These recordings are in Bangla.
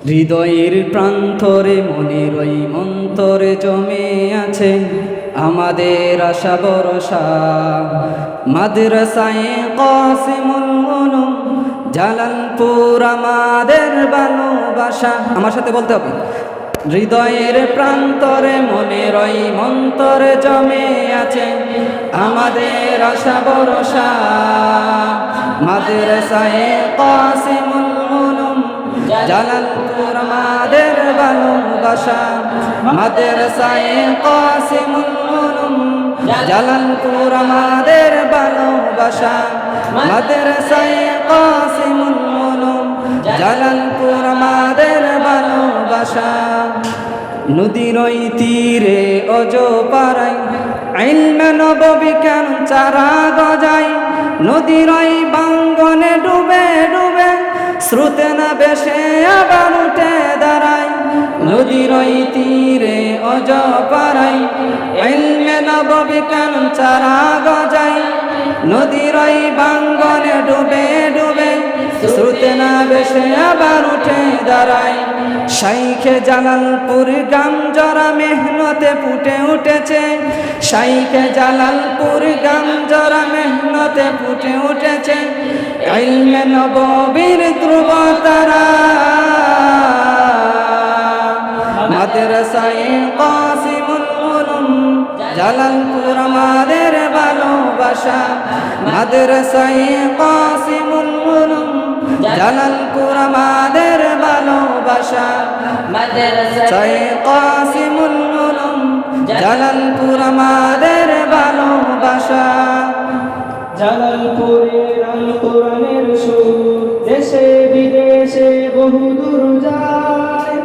হৃদয়ের প্রান্তরে মনের ওই মন্তরে জমে আছে আমাদের আশা ভরসা। মাদ্রাসায়ে কাসিমুল উলুম জালালপুর আমাদের ভালোবাসা। আমার সাথে বলতে হবে, হৃদয়ের প্রান্তরে মনের ওই মন্তরে জমে আছে আমাদের আশা ভরসা। মাদ্রাসায়ে কাসিমুল উলুম জালালপুর আমাদের ভালোবাসা। মাদ্রাসায়ে কাসিমুল উলুম জালালপুর আমাদের ভালোবাসা। মাদ্রাসায়ে কাসিমুল উলুম জালালপুর আমাদের ভালোবাসা। নদীর ওই তীরে অজো পাড়াই ইলমে নববী কেন চারা গজায়। নদীর ওই বাঙ্গনে ডুবে ডুবে স্রোতে না ভেসে আবার উঠে দাঁড়ায়। নদীর ওই তীরে অজো পাড়াই ইলমে নববী কেন চারা গজায়। নদীর ওই বাঙ্গনে ডুবে ডুবে স্রোতে না ভেসে আবার উঠে দাঁড়ায়। শাইখে জালালপুর গাম জরা মেহনতে ফুটে উঠেছে। শাইখে জালালপুর গাম জরা মেহনতে ফুটে উঠেছে ইলমে নববীর ধ্রুব তারা। মাদ্রাসায়ে কাসিমুল উলুম জালালপুর আমাদের ভালোবাসা। মাদ্রাসায়ে কাসিমুল উলুম জালালপুর আমাদের ভালোবাসা। মাদ্রাসায়ে কাসিমুল উলুম জালালপুর আমাদের ভালোবাসা। জালালপুরের আল কোরআনের সুর দেশে বিদেশে বহুদূর যায়।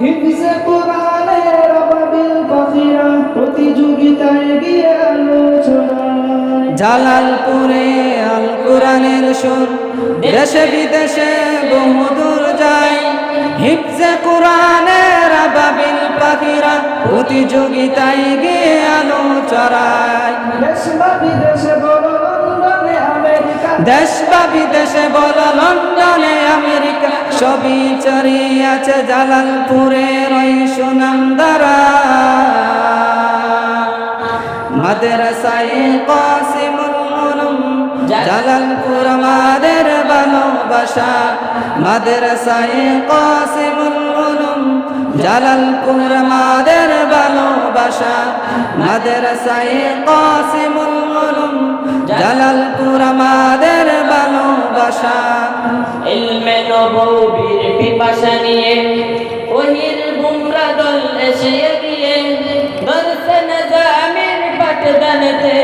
হিফজে কোরআনের আবাবিল পাখিরা প্রতিযোগিতায় গিয়ে আলোচনায়। জালালপুরে আল কোরআনের সুর দেশে বিদেশে বহুদূর যায়। হিফজে কোরআনের আবাবিল পাখিরা প্রতিযোগিতায় গিয়ে আলো চড়ায়। দেশ বা বিদেশে বলো লন্ডনে আমেরিকা, দেশ বা বিদেশে বলো লন্ডনে আমেরিকা, সবই ছড়িয়ে আছে জালালপুরের ওই সুনাম দ্বারা। মাদ্রাসায়ে কাসিমুল উলুম জালালপুর আমাদের ভালোবাসা। মাদ্রাসায়ে কাসিমুল উলুম জালালপুর আমাদের ভালোবাসা। মাদ্রাসায়ে কাসিমুল উলুম জালালপুর আমাদের ভালোবাসা। ইলমে নববীর পিপাসা নিয়ে ওহির বুমরা দল এসে গিয়ে দরসে নিজামের পাঠদানেতে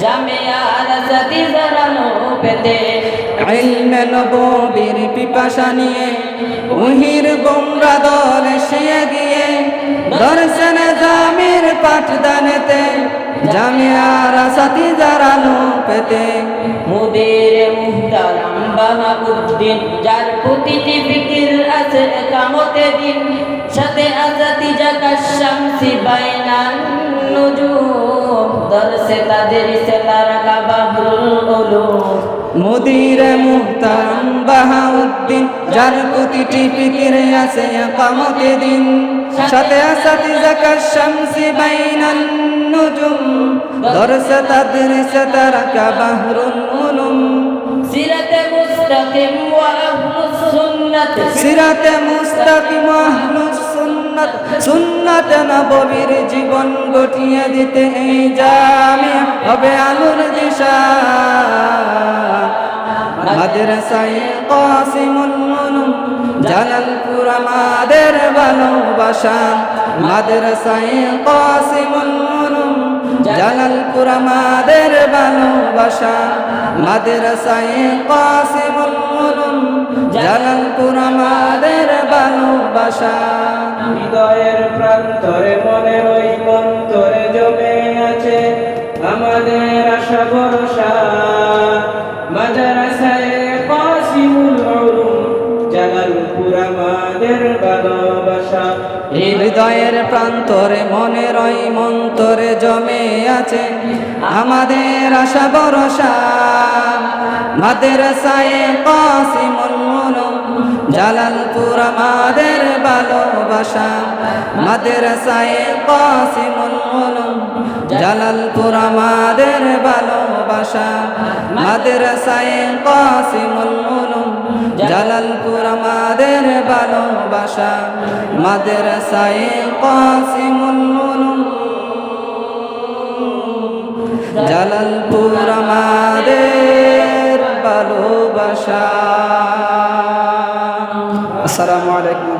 জামিয়া রাসাতি জারানো পেতে। ইলমে নববীর পিপাসা নিয়ে ওহির বুমরা দল এসে গিয়ে দরসে নিজামের পাঠদানেতে জামিয়া রাসাতি জারানো পেতে। মুদির মুহতারাম বাহাউদ্দিন যার প্রতিটি ফিকির আছে কামতে দিন। সাথে আজাতি জাকাত শামসি বাইনান নুজুম দরসে তাদের সেলার কাবাবুল উলুম। মুদির মুহতারাম বাহাউদ্দিন যার প্রতিটি ফিকিরে আছে কামতে দিন। সাথে আসাতি জাকাত শামসি বাইনান নুজুম দরসে তাদের সেলার কাবাবুল উলুম। সিরাতে মুস্তাকিম ওয়া আহলুস সুন্নাত, সিরাতে মুস্তাকিম আহলুস সুন্নাত, সুন্নাত নববীর জীবন গঠিয়ে দিতে এই জামিয়া হবে আলোর দিশা। মাদ্রাসায়ে কাসিমুল উলুম জালালপুর আমাদের ভালোবাসা। মাদ্রাসায়ে কাসিমুল উলুম জালালপুর আমাদের ভালোবাসা। মাদ্রাসায়ে কাসিমুল উলুম জালালপুর আমাদের ভালোবাসা। হৃদয়ের প্রান্তরে মনের ওই মন্তরে জমে আছে আমাদের আশা ভরসা। মাদ্রাসায়ে কাসিমুল উলুম জালালপুর আমাদের ভালোবাসা। হৃদয়ের প্রান্তরে মনের ওই মন্তরে জমে আছে আমাদের আশা ভরসা। মাদ্রাসায়ে কাসিমুল উলুম জালালপুর আমাদের ভালোবাসা মাদ্রাসায়ে কাসিমুল উলুম জালালপুর আমাদের ভালোবাসা মাদ্রাসায়ে কাসিমুল উলুম জালালপুর আমাদের ভালোবাসা মাদ্রাসায়ে কাসিমুল উলুম জালালপুর আমাদের ভালোবাসা। আসসালামু আলাইকুম।